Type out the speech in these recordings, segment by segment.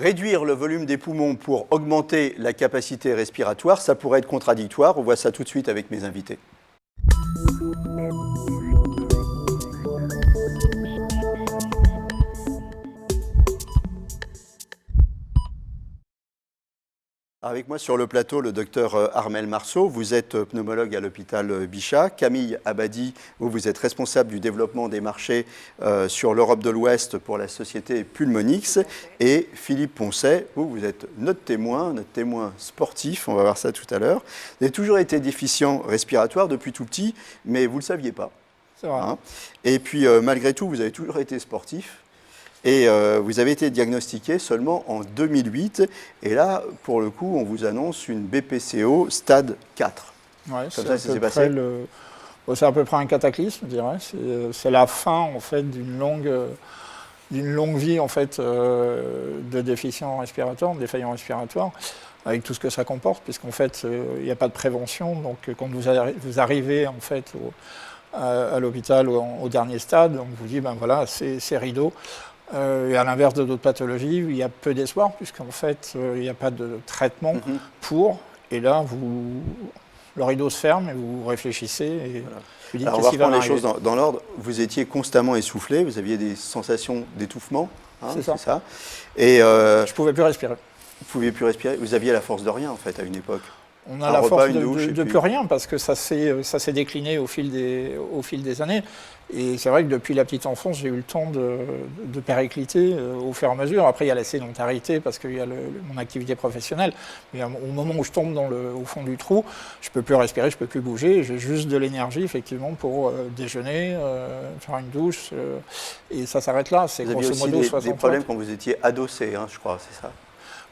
Réduire le volume des poumons pour augmenter la capacité respiratoire, ça pourrait être contradictoire. On voit ça tout de suite avec mes invités. Avec moi sur le plateau, le docteur Armel Marceau. Vous êtes pneumologue à l'hôpital Bichat. Camille Abadi, vous êtes responsable du développement des marchés sur l'Europe de l'Ouest pour la société Pulmonix. Et Philippe Poncet, vous êtes notre témoin sportif. On va voir ça tout à l'heure. Vous avez toujours été déficient respiratoire depuis tout petit, mais vous ne le saviez pas. C'est vrai. Hein. Et puis, malgré tout, vous avez toujours été sportif. Et vous avez été diagnostiqué seulement en 2008. Et là, pour le coup, on vous annonce une BPCO stade 4. Ouais, Comme ça s'est passé. C'est à peu près un cataclysme, je dirais. C'est la fin, en fait, d'une longue vie, en fait, de déficients respiratoires, de défaillants respiratoires, avec tout ce que ça comporte, puisqu'en fait, il n'y a pas de prévention. Donc, quand vous arrivez, en fait, à l'hôpital au dernier stade, on vous dit, ben voilà, c'est rideau. Et à l'inverse de d'autres pathologies, il y a peu d'espoir, puisqu'en fait, il n'y a pas de traitement pour. Et là, le rideau se ferme et vous réfléchissez. Et vous dites, alors, on va reprendre les choses dans l'ordre. Vous étiez constamment essoufflé, vous aviez des sensations d'étouffement. Hein, c'est ça. Et je ne pouvais plus respirer. Vous ne pouviez plus respirer. Vous aviez la force de rien, en fait, à une époque. On a la force de plus rien, parce que ça s'est décliné au fil des années. Et c'est vrai que depuis la petite enfance, j'ai eu le temps de péricliter au fur et à mesure. Après, il y a la sédentarité, parce qu'il y a mon activité professionnelle. Mais au moment où je tombe au fond du trou, je ne peux plus respirer, je ne peux plus bouger. J'ai juste de l'énergie, effectivement, pour déjeuner, faire une douche. Et ça s'arrête là. C'est grosso modo 60 des problèmes quand vous étiez adossé, hein, je crois, c'est ça?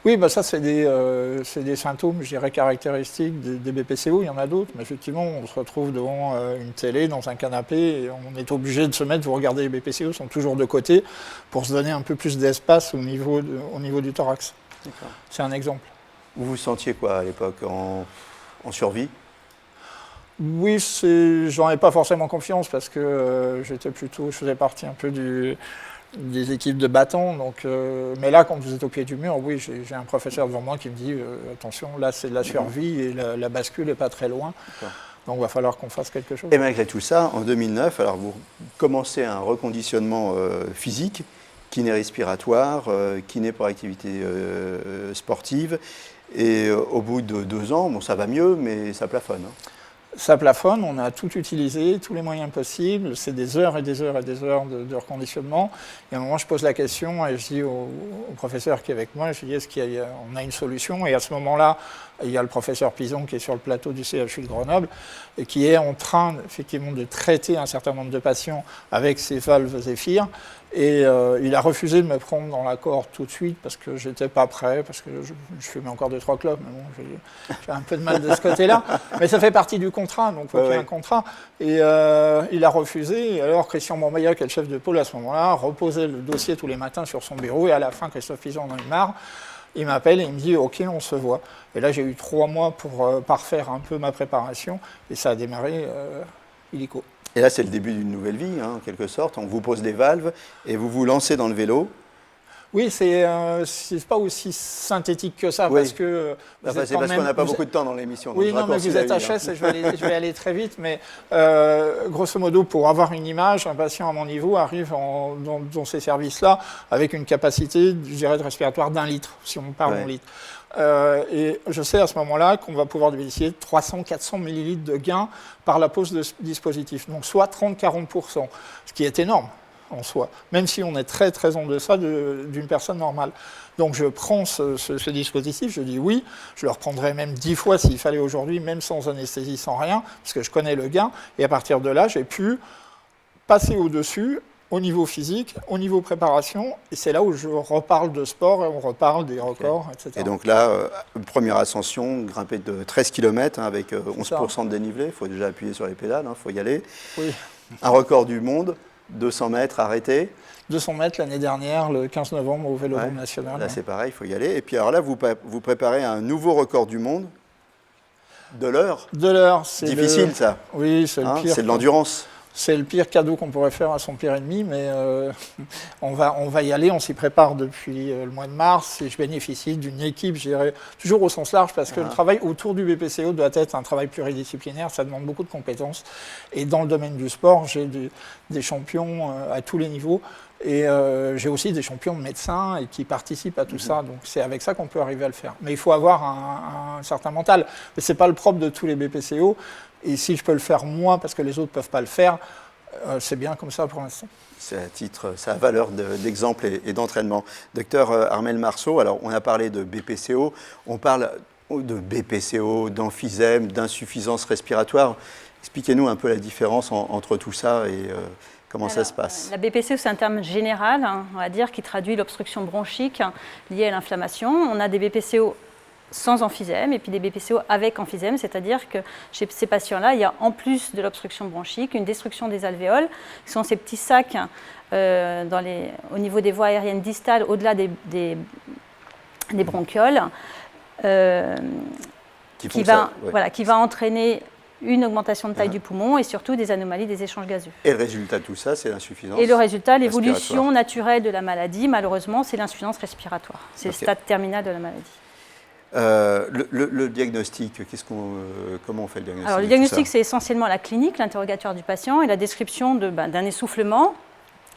Oui, bah ça, c'est des symptômes, je dirais, caractéristiques des BPCO. Il y en a d'autres, mais effectivement, on se retrouve devant une télé, dans un canapé, et on est obligé de se mettre, vous regardez, les BPCO sont toujours de côté pour se donner un peu plus d'espace au niveau du thorax. C'est un exemple. Vous vous sentiez quoi à l'époque, en survie? Oui, j'en ai pas forcément confiance, parce que je faisais partie un peu des équipes de battants, mais là, quand vous êtes au pied du mur, oui, j'ai un professeur devant moi qui me dit attention, là c'est de la survie et la bascule n'est pas très loin, donc il va falloir qu'on fasse quelque chose. Et malgré tout ça, en 2009, alors vous commencez un reconditionnement physique, kiné respiratoire, kiné pour activité sportive, et au bout de 2 ans, bon, ça va mieux, mais ça plafonne. Hein. Ça plafonne, on a tout utilisé, tous les moyens possibles, c'est des heures et des heures et des heures de reconditionnement. Et à un moment, je pose la question et je dis au professeur qui est avec moi, je dis, est-ce qu'on a une solution? Et à ce moment-là, il y a le professeur Pison qui est sur le plateau du CHU de Grenoble et qui est en train, effectivement, de traiter un certain nombre de patients avec ces valves Zéphyr. Et il a refusé de me prendre dans la cohorte tout de suite parce que j'étais pas prêt, parce que je fumais encore 2-3 clopes, mais bon, j'ai un peu de mal de ce côté-là. Mais ça fait partie du contrat, donc il faut qu'il y ait un contrat. Et il a refusé. Et alors Christian Bourmeillat, qui est le chef de pôle à ce moment-là, reposait le dossier tous les matins sur son bureau. Et à la fin, Christophe Pison en a eu marre. Il m'appelle et il me dit « Ok, on se voit ». Et là, j'ai eu 3 mois pour parfaire un peu ma préparation. Et ça a démarré illico. Et là, c'est le début d'une nouvelle vie, hein, en quelque sorte. On vous pose des valves et vous vous lancez dans le vélo. Oui, c'est pas aussi synthétique que ça, oui. parce que... c'est parce qu'on n'a pas beaucoup de temps dans l'émission. Oui, non, mais vous êtes HS et je vais aller très vite, mais grosso modo, pour avoir une image, un patient à mon niveau arrive dans ces services-là avec une capacité, je dirais, de respiratoire d'1 litre, si on parle en litres. Et je sais à ce moment-là qu'on va pouvoir bénéficier de 300-400 millilitres de gain par la pose de ce dispositif, donc soit 30-40%, ce qui est énorme en soi, même si on est très très en deçà d'une personne normale. Donc je prends ce dispositif, je dis oui, je le reprendrai même 10 fois s'il fallait aujourd'hui, même sans anesthésie, sans rien, parce que je connais le gain, et à partir de là, j'ai pu passer au-dessus, au niveau physique, au niveau préparation, et c'est là où je reparle de sport, et on reparle des records, etc. Et donc là, première ascension, grimper de 13 km, hein, avec 11% de dénivelé, il faut déjà appuyer sur les pédales, il faut y aller. Oui. Un record du monde, 200 mètres arrêté. 200 mètres l'année dernière, le 15 novembre au Vélodrome national. Là, c'est pareil, il faut y aller. Et puis alors là, vous préparez un nouveau record du monde de l'heure. De l'heure, c'est difficile, ça. Oui, c'est le pire. C'est de l'endurance. C'est le pire cadeau qu'on pourrait faire à son pire ennemi, mais on va y aller, on s'y prépare depuis le mois de mars et je bénéficie d'une équipe, je dirais, toujours au sens large, parce que le travail autour du BPCO doit être un travail pluridisciplinaire, ça demande beaucoup de compétences. Et dans le domaine du sport, j'ai des champions à tous les niveaux et j'ai aussi des champions de médecins et qui participent à tout ça, donc c'est avec ça qu'on peut arriver à le faire. Mais il faut avoir un certain mental, mais ce n'est pas le propre de tous les BPCO. Et si je peux le faire moi, parce que les autres ne peuvent pas le faire, c'est bien comme ça pour l'instant. C'est à titre, ça a valeur d'exemple et d'entraînement. Docteur Armel Marceau, alors on a parlé de BPCO, on parle de BPCO, d'emphysème, d'insuffisance respiratoire. Expliquez-nous un peu la différence entre tout ça et comment ça se passe. La BPCO, c'est un terme général, on va dire, qui traduit l'obstruction bronchique liée à l'inflammation. On a des BPCO sans emphysème et puis des BPCO avec emphysème, c'est-à-dire que chez ces patients-là, il y a en plus de l'obstruction bronchique une destruction des alvéoles, qui sont ces petits sacs au niveau des voies aériennes distales, au-delà des bronchioles, qui va entraîner une augmentation de taille du poumon et surtout des anomalies des échanges gazeux. Et le résultat de tout ça, c'est l'insuffisance. Et le résultat, l'évolution naturelle de la maladie, malheureusement, c'est l'insuffisance respiratoire. C'est le stade terminal de la maladie. Le diagnostic, comment on fait le diagnostic? Alors, le diagnostic, c'est essentiellement la clinique, l'interrogatoire du patient et la description d'un essoufflement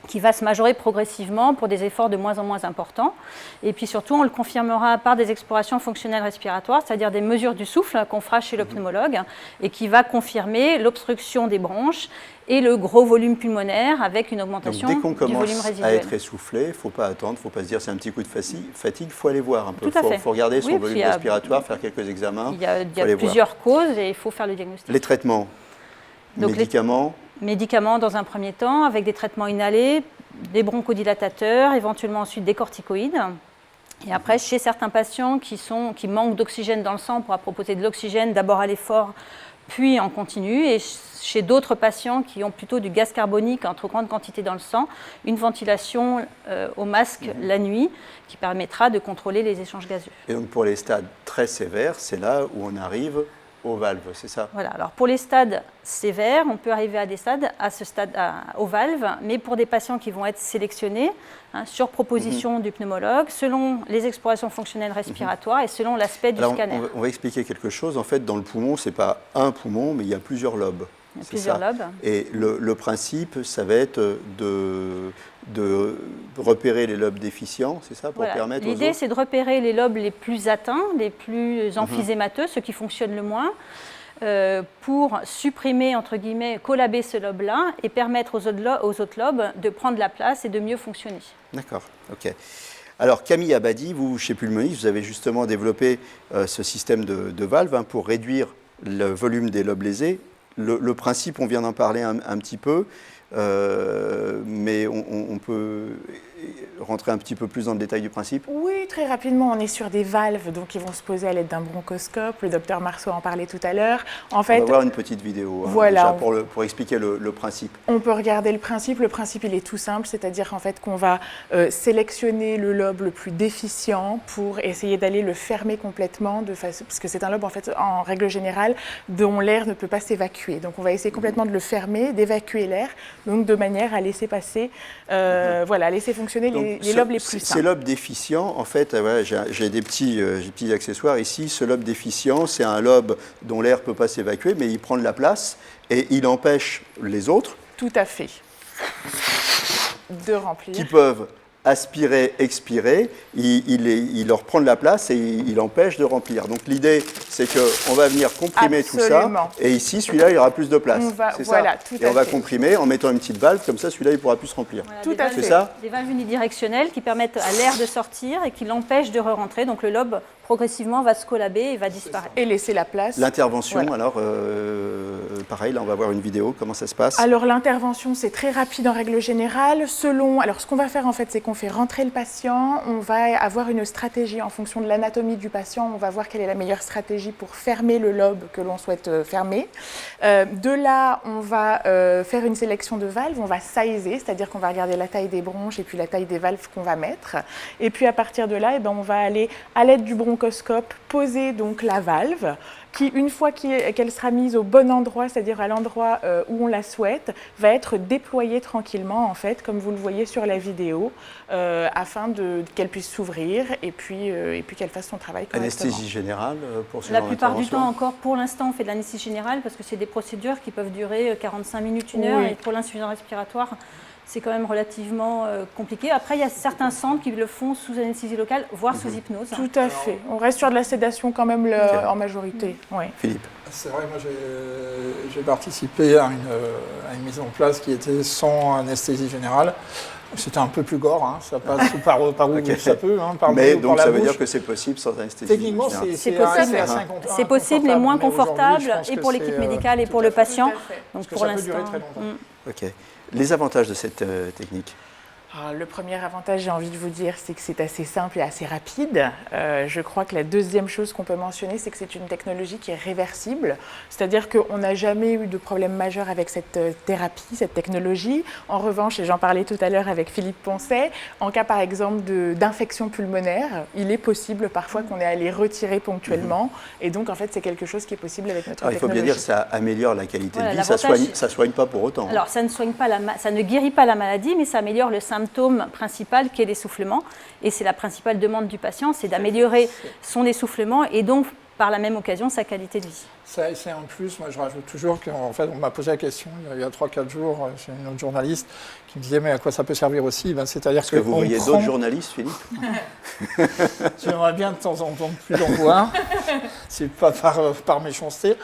qui va se majorer progressivement pour des efforts de moins en moins importants. Et puis surtout, on le confirmera par des explorations fonctionnelles respiratoires, c'est-à-dire des mesures du souffle qu'on fera chez le pneumologue et qui va confirmer l'obstruction des bronches et le gros volume pulmonaire avec une augmentation du volume résiduel. Dès qu'on commence à être essoufflé, il ne faut pas attendre, il ne faut pas se dire c'est un petit coup de fatigue, il faut aller voir un peu. Il faut regarder son volume respiratoire, faire quelques examens. Il y a plusieurs causes et il faut faire le diagnostic. Les traitements, médicaments. Médicaments dans un premier temps, avec des traitements inhalés, des bronchodilatateurs, éventuellement ensuite des corticoïdes. Et après, chez certains patients qui manquent d'oxygène dans le sang, on pourra proposer de l'oxygène d'abord à l'effort, puis en continu. Et chez d'autres patients qui ont plutôt du gaz carbonique en trop grande quantité dans le sang, une ventilation au masque la nuit qui permettra de contrôler les échanges gazeux. Et donc pour les stades très sévères, c'est là où on arrive aux valves, c'est ça? Voilà, alors pour les stades sévères, on peut arriver aux valves, mais pour des patients qui vont être sélectionnés sur proposition du pneumologue, selon les explorations fonctionnelles respiratoires et selon l'aspect du scanner. On va expliquer quelque chose. En fait, dans le poumon, ce n'est pas un poumon, mais il y a plusieurs lobes. Il y a plusieurs lobes. Et le principe, ça va être de repérer les lobes déficients, c'est ça, pour permettre aux autres. L'idée, c'est de repérer les lobes les plus atteints, les plus emphysémateux, ceux qui fonctionnent le moins, pour supprimer, entre guillemets, collaber ce lobe-là et permettre aux autres lobes de prendre la place et de mieux fonctionner. D'accord, ok. Alors Camille Abadi, vous, chez Pulmonis, vous avez justement développé ce système de valves pour réduire le volume des lobes lésés. Le principe, on vient d'en parler un petit peu, mais on peut rentrer un petit peu plus dans le détail du principe? Oui, très rapidement, on est sur des valves donc, qui vont se poser à l'aide d'un bronchoscope. Le docteur Marceau en parlait tout à l'heure. En fait, on va voir une petite vidéo voilà, déjà pour expliquer le principe. On peut regarder le principe. Le principe, il est tout simple, c'est-à-dire en fait, qu'on va sélectionner le lobe le plus déficient pour essayer d'aller le fermer complètement, parce que c'est un lobe, en fait, en règle générale, dont l'air ne peut pas s'évacuer. Donc, on va essayer complètement de le fermer, d'évacuer l'air, donc de manière à laisser passer, voilà, laisser fonctionner les lobes les plus simples. Ces lobes déficients, en fait, j'ai des petits accessoires ici. Ce lobe déficient, c'est un lobe dont l'air ne peut pas s'évacuer, mais il prend de la place et il empêche les autres. Tout à fait. De remplir. Qui peuvent aspirer, expirer, il leur prend de la place et il empêche de remplir. Donc l'idée, c'est qu'on va venir comprimer tout ça, et ici, celui-là, il aura plus de place. Voilà, tout à fait. Et on va comprimer en mettant une petite valve, comme ça, celui-là, il pourra plus se remplir. Voilà, tout à fait. C'est ça? Des valves unidirectionnelles qui permettent à l'air de sortir et qui l'empêchent de re-rentrer. Donc le lobe, progressivement, va se collaber et va disparaître. Et laisser la place. L'intervention, voilà. Alors, pareil, là, on va voir une vidéo. Comment ça se passe? Alors l'intervention, c'est très rapide en règle générale. Alors ce qu'on va faire, en fait, c'est qu'on qu'on fait rentrer le patient, on va avoir une stratégie en fonction de l'anatomie du patient. On va voir quelle est la meilleure stratégie pour fermer le lobe que l'on souhaite fermer. De là, on va faire une sélection de valves, on va sizer, c'est-à-dire qu'on va regarder la taille des bronches et puis la taille des valves qu'on va mettre. Et puis à partir de là, on va aller à l'aide du bronchoscope poser donc la valve, qui, une fois qu'elle sera mise au bon endroit, c'est-à-dire à l'endroit où on la souhaite, va être déployée tranquillement, en fait, comme vous le voyez sur la vidéo, afin qu'elle puisse s'ouvrir et puis qu'elle fasse son travail correctement. Anesthésie générale pour ce La genre plupart du d'intervention? temps encore, pour l'instant, on fait de l'anesthésie générale parce que c'est des procédures qui peuvent durer 45 minutes, 1 heure, Oui. et pour l'insuffisance respiratoire, c'est quand même relativement compliqué. Après, il y a certains centres qui le font sous anesthésie locale, voire sous hypnose. Tout à fait. On reste sur de la sédation quand même en majorité. Oui. Philippe. C'est vrai, moi j'ai participé à une mise en place qui était sans anesthésie générale. C'était un peu plus gore, hein. Ça passe par où Okay. ça peut, hein, par Mais le nez ou donc par ça la veut bouche. dire que c'est possible sans anesthésie Techniquement, générale. C'est possible. à 50 C'est possible, mais moins mais aujourd'hui, confortable, je pense et que pour l'équipe c'est, médicale et tout pour à le fait. patient. Tout à fait. Donc Parce que pour ça peut durer l'instant, très longtemps. Ok. Les avantages de cette technique? Alors, le premier avantage, j'ai envie de vous dire, c'est que c'est assez simple et assez rapide. Je crois que la deuxième chose qu'on peut mentionner, c'est que c'est une technologie qui est réversible. C'est-à-dire qu'on n'a jamais eu de problème majeur avec cette thérapie, cette technologie. En revanche, et j'en parlais tout à l'heure avec Philippe Poncet, en cas par exemple d'infection pulmonaire, il est possible parfois qu'on ait à les retirer ponctuellement. Et donc, en fait, c'est quelque chose qui est possible avec notre Alors, il faut technologie. bien dire que ça améliore la qualité Voilà, de vie, ça l'avantage- soigne pas pour autant. Alors, ça ne soigne pas ça ne guérit pas la maladie, mais ça améliore le symptôme principal qui est l'essoufflement. Et c'est la principale demande du patient, c'est d'améliorer son essoufflement et donc, par la même occasion, sa qualité de vie. Ça, c'est un plus. Moi, je rajoute toujours qu'en fait, on m'a posé la question il y a 3-4 jours chez une autre journaliste qui me disait mais à quoi ça peut servir aussi, c'est-à-dire Est-ce que vous voyez d'autres journalistes, Philippe? J'aimerais bien de temps en temps plus en voir. C'est pas par méchanceté.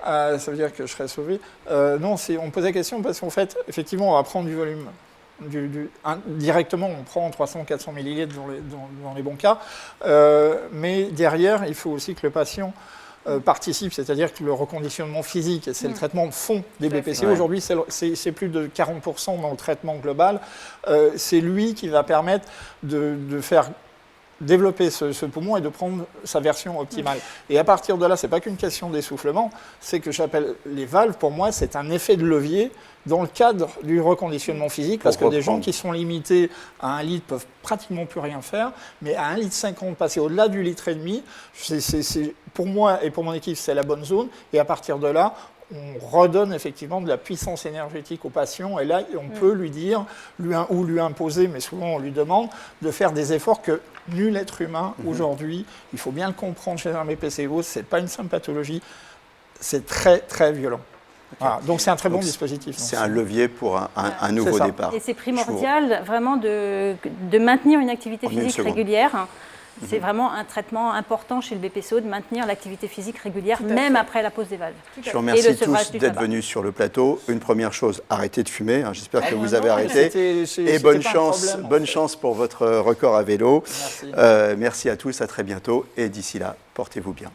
Ça veut dire que je serais sauvé. Non, on me posait la question parce qu'en fait, effectivement, on va prendre du volume. Directement, on prend 300-400 millilitres dans les bons cas. Mais derrière, il faut aussi que le patient participe, c'est-à-dire que le reconditionnement physique, et c'est le traitement de fond des BPC. Ouais. Aujourd'hui, c'est plus de 40% dans le traitement global. C'est lui qui va permettre de faire développer ce poumon et de prendre sa version optimale. Et à partir de là, ce n'est pas qu'une question d'essoufflement, c'est que j'appelle les valves, pour moi, c'est un effet de levier dans le cadre du reconditionnement physique, parce que des gens qui sont limités à 1 litre peuvent pratiquement plus rien faire, mais à 1,50 litre, passer au-delà du litre et demi, pour moi et pour mon équipe, c'est la bonne zone. Et à partir de là, on redonne effectivement de la puissance énergétique au patient, et là, on peut lui dire, ou lui imposer, mais souvent on lui demande, de faire des efforts que nul être humain aujourd'hui, il faut bien le comprendre chez un BPCO, ce n'est pas une simple pathologie, c'est très très violent. Voilà. Donc c'est un très bon dispositif. C'est un levier pour un nouveau départ. Et c'est primordial vraiment de maintenir une activité physique régulière. C'est vraiment un traitement important chez le BPCO de maintenir l'activité physique régulière, même après la pause des valves. Je vous remercie tous d'être venus sur le plateau. Une première chose, arrêtez de fumer. J'espère que vous avez arrêté. Et bonne chance pour votre record à vélo. Merci. Merci à tous, à très bientôt. Et d'ici là, portez-vous bien.